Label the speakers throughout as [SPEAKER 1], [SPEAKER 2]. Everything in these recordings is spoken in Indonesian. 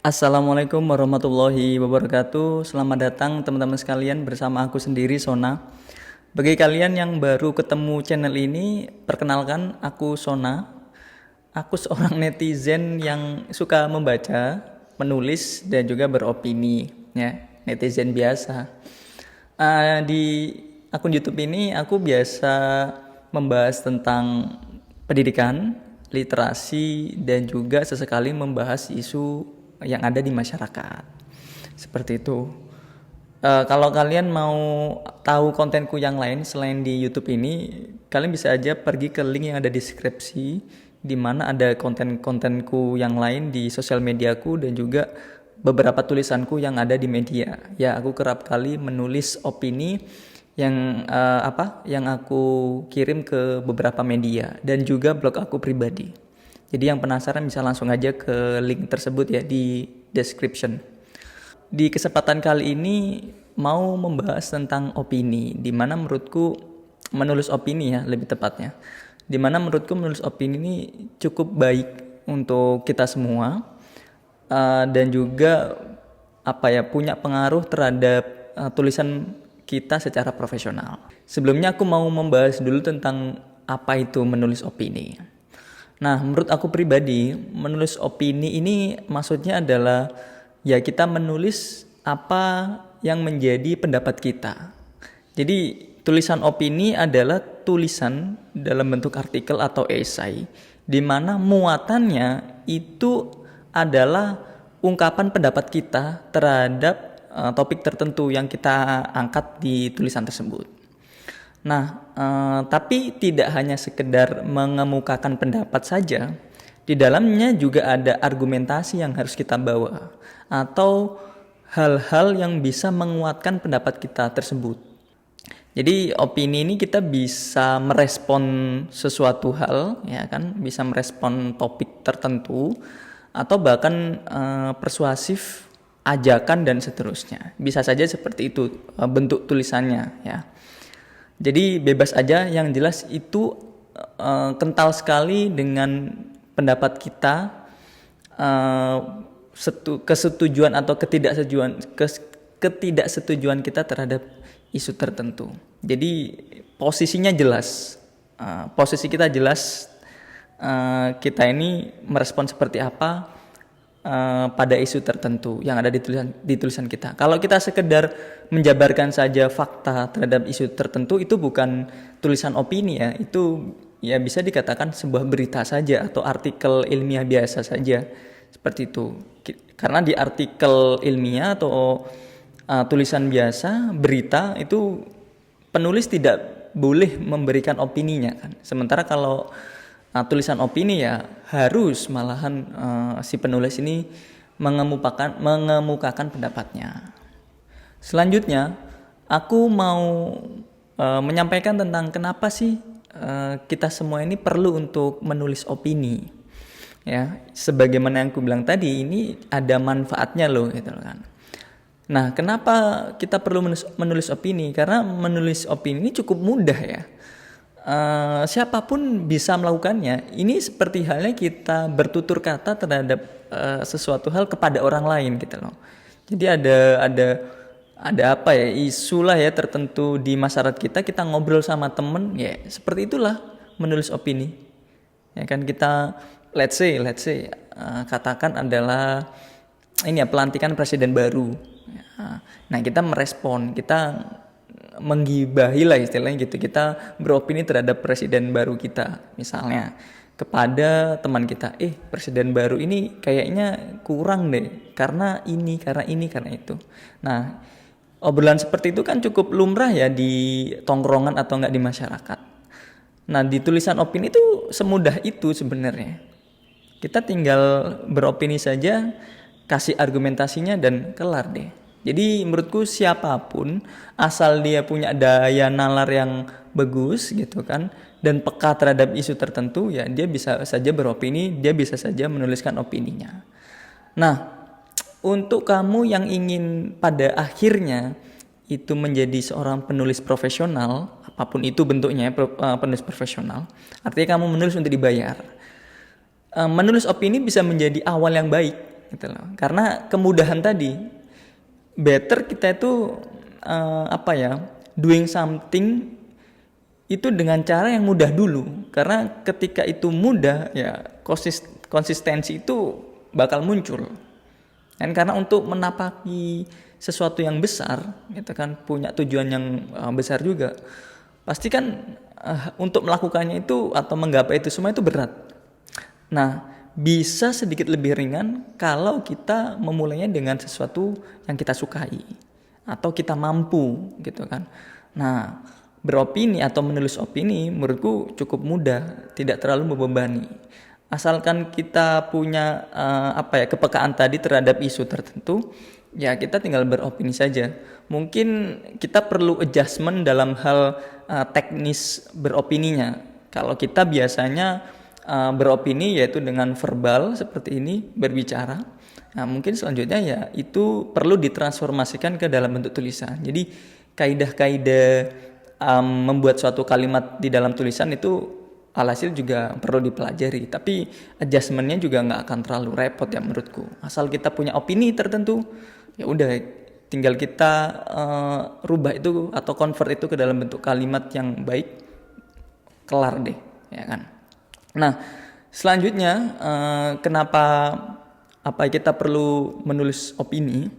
[SPEAKER 1] Assalamualaikum warahmatullahi wabarakatuh. Selamat datang teman-teman sekalian bersama aku sendiri Sona. Bagi kalian yang baru ketemu channel ini, perkenalkan aku Sona. Aku seorang netizen yang suka membaca, menulis dan juga beropini, ya, netizen biasa. Di akun YouTube ini aku biasa membahas tentang pendidikan, literasi, dan juga sesekali membahas isu yang ada di masyarakat. Seperti itu. Kalau kalian mau tahu kontenku yang lain selain di YouTube ini, kalian bisa aja pergi ke link yang ada di deskripsi, di mana ada konten-kontenku yang lain di sosial mediaku dan juga beberapa tulisanku yang ada di media. Ya, aku kerap kali menulis opini yang aku kirim ke beberapa media dan juga blog aku pribadi. Jadi yang penasaran bisa langsung aja ke link tersebut ya di description. Di kesempatan kali ini mau membahas tentang opini, di mana menurutku menulis opini ya lebih tepatnya. Di mana menurutku menulis opini ini cukup baik untuk kita semua dan juga punya pengaruh terhadap tulisan kita secara profesional. Sebelumnya aku mau membahas dulu tentang apa itu menulis opini. Nah, menurut aku pribadi, menulis opini ini maksudnya adalah ya kita menulis apa yang menjadi pendapat kita. Jadi, tulisan opini adalah tulisan dalam bentuk artikel atau esai, di mana muatannya itu adalah ungkapan pendapat kita terhadap topik tertentu yang kita angkat di tulisan tersebut. Nah, tapi tidak hanya sekedar mengemukakan pendapat saja, di dalamnya juga ada argumentasi yang harus kita bawa atau hal-hal yang bisa menguatkan pendapat kita tersebut. Jadi opini ini kita bisa merespon sesuatu hal, ya kan, bisa merespon topik tertentu atau bahkan persuasif, ajakan dan seterusnya. Bisa saja seperti itu bentuk tulisannya, ya. Jadi bebas aja, yang jelas itu kental sekali dengan pendapat kita, kesetujuan atau ketidaksetujuan kita terhadap isu tertentu. Jadi posisinya jelas, posisi kita jelas, kita ini merespon seperti apa pada isu tertentu yang ada di tulisan kita. Kalau kita sekedar menjabarkan saja fakta terhadap isu tertentu, itu bukan tulisan opini ya, itu ya bisa dikatakan sebuah berita saja atau artikel ilmiah biasa saja, seperti itu. Karena di artikel ilmiah atau tulisan biasa, berita itu penulis tidak boleh memberikan opininya kan. Sementara kalau tulisan opini ya harus malahan si penulis ini mengemukakan pendapatnya. Selanjutnya aku mau menyampaikan tentang kenapa sih kita semua ini perlu untuk menulis opini. Ya, sebagaimana yang aku bilang tadi, ini ada manfaatnya loh gitu kan. Nah, kenapa kita perlu menulis opini? Karena menulis opini ini cukup mudah ya. Siapapun bisa melakukannya. Ini seperti halnya kita bertutur kata terhadap sesuatu hal kepada orang lain gitu loh. Jadi ada apa ya, isu lah ya tertentu di masyarakat kita ngobrol sama temen ya, seperti itulah menulis opini. Ya kan, kita let's say katakan adalah ini ya, pelantikan presiden baru. Nah, kita merespon, kita menggibahi lah istilahnya gitu, kita beropini terhadap presiden baru kita misalnya kepada teman kita, presiden baru ini kayaknya kurang deh karena ini karena itu. Nah, obrolan seperti itu kan cukup lumrah ya di tongkrongan atau enggak di masyarakat. Nah, di tulisan opini itu semudah itu sebenarnya. Kita tinggal beropini saja, kasih argumentasinya dan kelar deh. Jadi menurutku siapapun asal dia punya daya nalar yang bagus gitu kan, dan peka terhadap isu tertentu, ya dia bisa saja beropini, dia bisa saja menuliskan opininya. Nah, untuk kamu yang ingin pada akhirnya itu menjadi seorang penulis profesional, apapun itu bentuknya penulis profesional, artinya kamu menulis untuk dibayar. Menulis opini bisa menjadi awal yang baik. gitu loh. Karena kemudahan tadi, better kita itu doing something itu dengan cara yang mudah dulu. Karena ketika itu mudah, ya konsistensi itu bakal muncul. Dan karena untuk menapaki sesuatu yang besar, gitu kan, punya tujuan yang besar juga, pasti kan untuk melakukannya itu atau menggapai itu semua itu berat. Nah, bisa sedikit lebih ringan kalau kita memulainya dengan sesuatu yang kita sukai atau kita mampu, gitu kan. Nah, beropini atau menulis opini menurutku cukup mudah, tidak terlalu membebani. Asalkan kita punya kepekaan tadi terhadap isu tertentu, ya kita tinggal beropini saja. Mungkin kita perlu adjustment dalam hal teknis beropininya. Kalau kita biasanya beropini yaitu dengan verbal seperti ini, berbicara. Nah, mungkin selanjutnya ya itu perlu ditransformasikan ke dalam bentuk tulisan. Jadi kaidah-kaidah membuat suatu kalimat di dalam tulisan itu alhasil juga perlu dipelajari, tapi adjustmentnya juga nggak akan terlalu repot ya menurutku. Asal kita punya opini tertentu, ya udah tinggal kita rubah itu atau convert itu ke dalam bentuk kalimat yang baik, kelar deh, ya kan. Nah, selanjutnya kenapa kita perlu menulis opini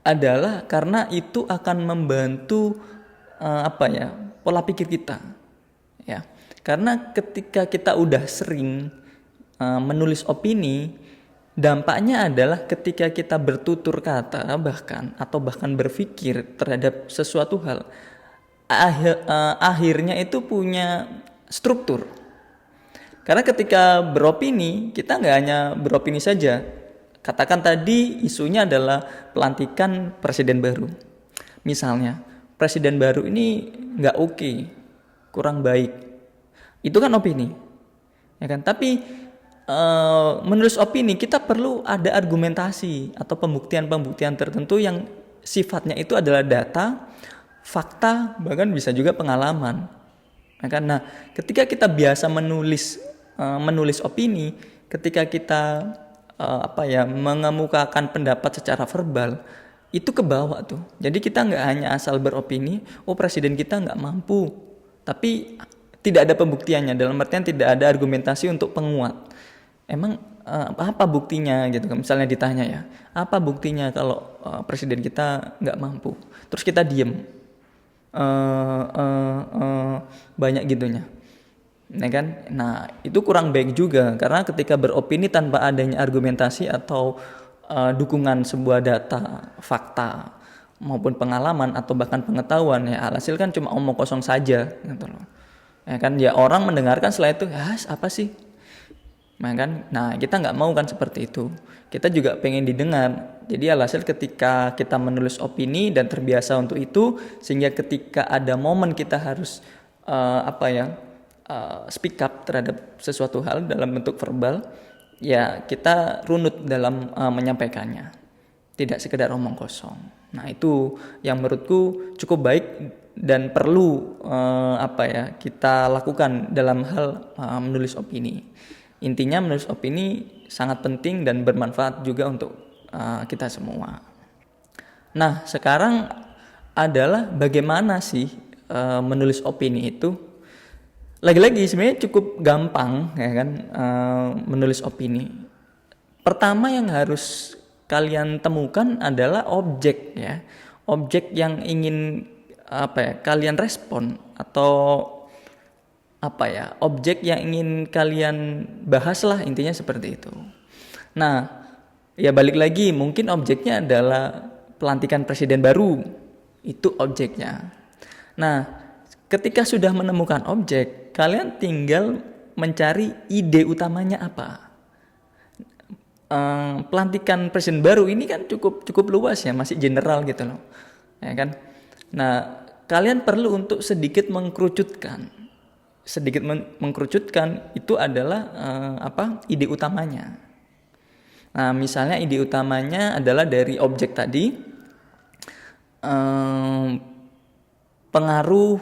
[SPEAKER 1] adalah karena itu akan membantu pola pikir kita, ya. Karena ketika kita udah sering menulis opini, dampaknya adalah ketika kita bertutur kata bahkan berpikir terhadap sesuatu hal, akhirnya itu punya struktur. Karena ketika beropini, kita nggak hanya beropini saja. Katakan tadi isunya adalah pelantikan presiden baru. Misalnya, presiden baru ini nggak oke, kurang baik. Itu kan opini, ya kan? Tapi menulis opini kita perlu ada argumentasi atau pembuktian tertentu yang sifatnya itu adalah data, fakta, bahkan bisa juga pengalaman. Ya kan? Nah, ketika kita biasa menulis opini, ketika kita mengemukakan pendapat secara verbal, itu ke bawah tuh. Jadi kita nggak hanya asal beropini, presiden kita nggak mampu, tapi tidak ada pembuktiannya, dalam artian tidak ada argumentasi untuk penguat. Emang apa buktinya gitu kan? Misalnya ditanya ya, apa buktinya kalau presiden kita nggak mampu? Terus kita diem, banyak gitunya, ya kan? Nah, itu kurang baik juga, karena ketika beropini tanpa adanya argumentasi atau dukungan sebuah data, fakta maupun pengalaman atau bahkan pengetahuan, ya alhasil kan cuma omong kosong saja, gitu loh. Ya kan, ya orang mendengarkan setelah itu, apa sih? Nah, kita nggak mau kan seperti itu. Kita juga pengen didengar. Jadi alhasil ketika kita menulis opini dan terbiasa untuk itu, sehingga ketika ada momen kita harus speak up terhadap sesuatu hal dalam bentuk verbal, ya kita runut dalam menyampaikannya. Tidak sekedar omong kosong. Nah, itu yang menurutku cukup baik dan perlu kita lakukan dalam hal menulis opini. Intinya menulis opini sangat penting dan bermanfaat juga untuk kita semua. Nah, sekarang adalah bagaimana sih menulis opini itu? Lagi-lagi sebenarnya cukup gampang, ya kan, menulis opini. Pertama yang harus kalian temukan adalah objek, ya. Objek yang ingin kalian respon, atau objek yang ingin kalian bahas lah, intinya seperti itu. Nah, ya balik lagi, mungkin objeknya adalah pelantikan presiden baru, itu objeknya. Nah, ketika sudah menemukan objek, kalian tinggal mencari ide utamanya apa. Pelantikan presiden baru ini kan cukup luas ya, masih general gitu loh, ya kan. Nah, kalian perlu untuk sedikit mengkerucutkan itu adalah ide utamanya. Nah, misalnya ide utamanya adalah dari objek tadi, pengaruh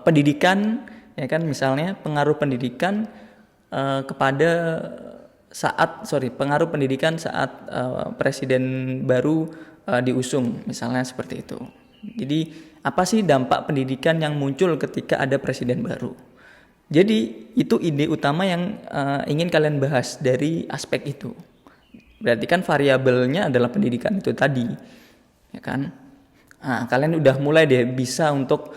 [SPEAKER 1] pendidikan, ya kan, misalnya pengaruh pendidikan kepada pengaruh pendidikan saat presiden baru diusung, misalnya seperti itu. Jadi apa sih dampak pendidikan yang muncul ketika ada presiden baru? Jadi itu ide utama yang ingin kalian bahas dari aspek itu. Berarti kan variabelnya adalah pendidikan itu tadi, ya kan? Nah, kalian udah mulai deh bisa untuk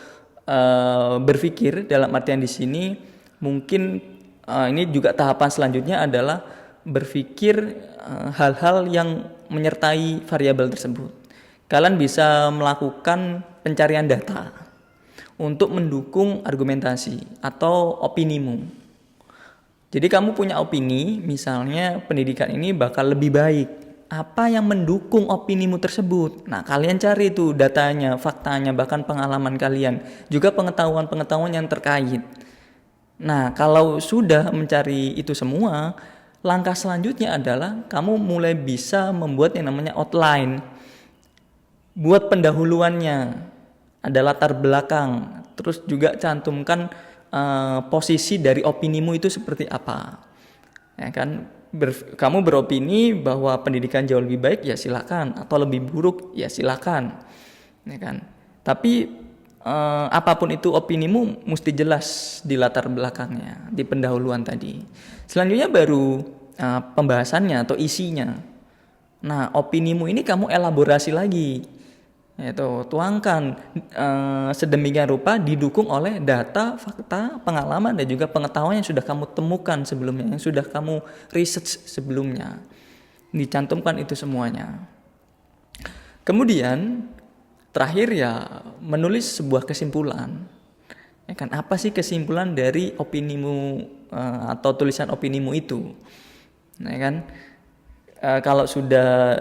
[SPEAKER 1] berpikir, dalam artian di sini mungkin ini juga tahapan selanjutnya adalah berpikir hal-hal yang menyertai variabel tersebut. Kalian bisa melakukan pencarian data untuk mendukung argumentasi atau opinimu. Jadi kamu punya opini, misalnya pendidikan ini bakal lebih baik. Apa yang mendukung opinimu tersebut? Nah, kalian cari tuh datanya, faktanya, bahkan pengalaman kalian, juga pengetahuan-pengetahuan yang terkait. Nah, kalau sudah mencari itu semua, langkah selanjutnya adalah kamu mulai bisa membuat yang namanya outline. Buat pendahuluannya, ada latar belakang, terus juga cantumkan posisi dari opinimu itu seperti apa. Ya kan, kamu beropini bahwa pendidikan jauh lebih baik, ya silakan, atau lebih buruk, ya silakan. Ya kan. Tapi apapun itu opinimu mesti jelas di latar belakangnya, di pendahuluan tadi. Selanjutnya baru pembahasannya atau isinya. Nah, opinimu ini kamu elaborasi lagi, yaitu tuangkan sedemikian rupa didukung oleh data, fakta, pengalaman, dan juga pengetahuan yang sudah kamu temukan sebelumnya, yang sudah kamu research sebelumnya. Dicantumkan itu semuanya. Kemudian terakhir ya menulis sebuah kesimpulan. Ya kan, apa sih kesimpulan dari opinimu atau tulisan opinimu itu? Nah, kan kalau sudah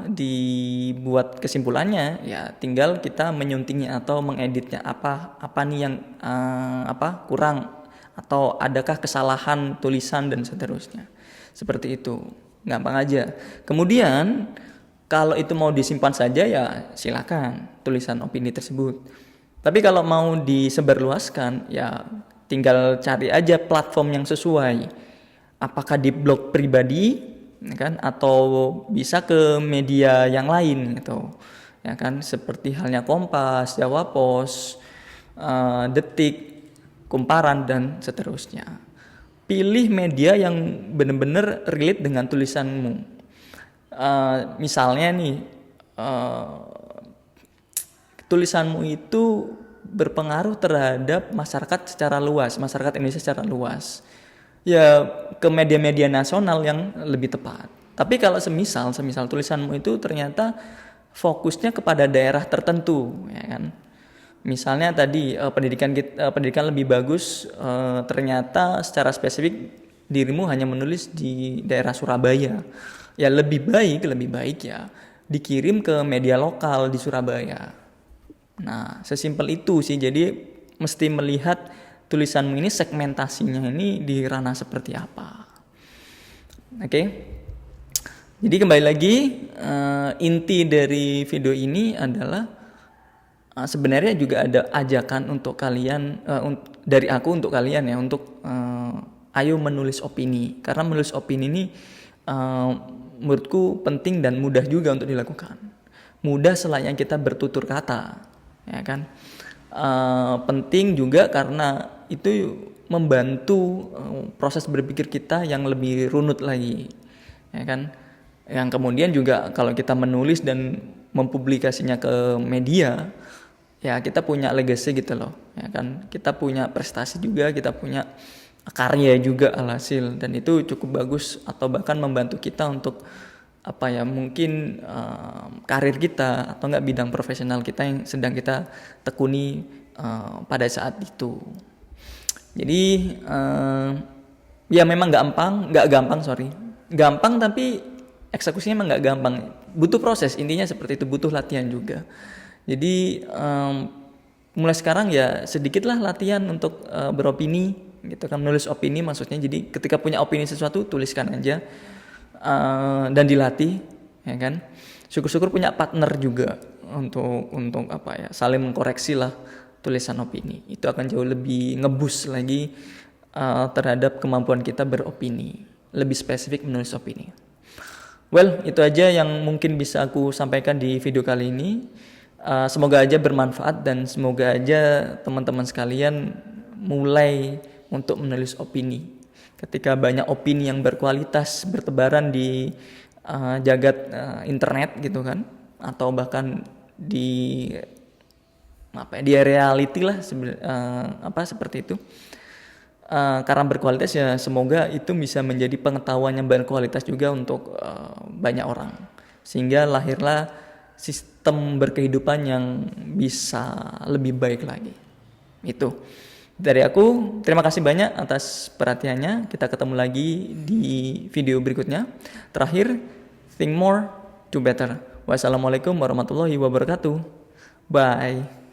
[SPEAKER 1] dibuat kesimpulannya, ya tinggal kita menyuntingnya atau mengeditnya, apa nih yang kurang, atau adakah kesalahan tulisan dan seterusnya. Seperti itu. Gampang aja. Kemudian kalau itu mau disimpan saja, ya silakan tulisan opini tersebut. Tapi kalau mau disebarluaskan, ya tinggal cari aja platform yang sesuai. Apakah di blog pribadi, ya kan, atau bisa ke media yang lain gitu. Ya kan, seperti halnya Kompas, Jawa Pos, Detik, Kumparan, dan seterusnya. Pilih media yang benar-benar relate dengan tulisanmu. Misalnya nih, tulisanmu itu berpengaruh terhadap masyarakat secara luas, masyarakat Indonesia secara luas, ya ke media-media nasional yang lebih tepat. Tapi kalau semisal tulisanmu itu ternyata fokusnya kepada daerah tertentu, ya kan, misalnya tadi pendidikan lebih bagus, ternyata secara spesifik dirimu hanya menulis di daerah Surabaya, ya lebih baik ya dikirim ke media lokal di Surabaya. Nah, sesimpel itu sih. Jadi mesti melihat tulisanmu ini segmentasinya ini di ranah seperti apa. Oke. Jadi kembali lagi, inti dari video ini adalah sebenarnya juga ada ajakan untuk kalian, dari aku untuk kalian ya, untuk ayo menulis opini. Karena menulis opini ini menurutku penting dan mudah juga untuk dilakukan. Mudah selayaknya kita bertutur kata, ya kan. Penting juga karena itu membantu proses berpikir kita yang lebih runut lagi, ya kan. Yang kemudian juga kalau kita menulis dan mempublikasinya ke media, ya kita punya legacy gitu loh, ya kan. Kita punya prestasi juga, kita punya karya juga alhasil, dan itu cukup bagus, atau bahkan membantu kita untuk mungkin karir kita atau enggak bidang profesional kita yang sedang kita tekuni pada saat itu. Jadi ya memang gampang tapi eksekusinya memang nggak gampang, butuh proses, intinya seperti itu, butuh latihan juga. Jadi mulai sekarang ya sedikitlah latihan untuk beropini gitu kan, menulis opini maksudnya. Jadi ketika punya opini sesuatu, tuliskan aja dan dilatih, ya kan. Syukur-syukur punya partner juga untuk saling mengkoreksi lah tulisan opini. Itu akan jauh lebih ngeboost lagi terhadap kemampuan kita beropini. lebih spesifik menulis opini. Well, itu aja yang mungkin bisa aku sampaikan di video kali ini. Semoga aja bermanfaat dan semoga aja teman-teman sekalian mulai untuk menulis opini. Ketika banyak opini yang berkualitas bertebaran di jagat internet gitu kan, atau bahkan di reality lah seperti itu. Karena berkualitas ya semoga itu bisa menjadi pengetahuan yang berkualitas juga untuk banyak orang, sehingga lahirlah sistem berkehidupan yang bisa lebih baik lagi. Itu dari aku, terima kasih banyak atas perhatiannya. Kita ketemu lagi di video berikutnya. Terakhir, think more, do better. Wassalamualaikum warahmatullahi wabarakatuh. Bye.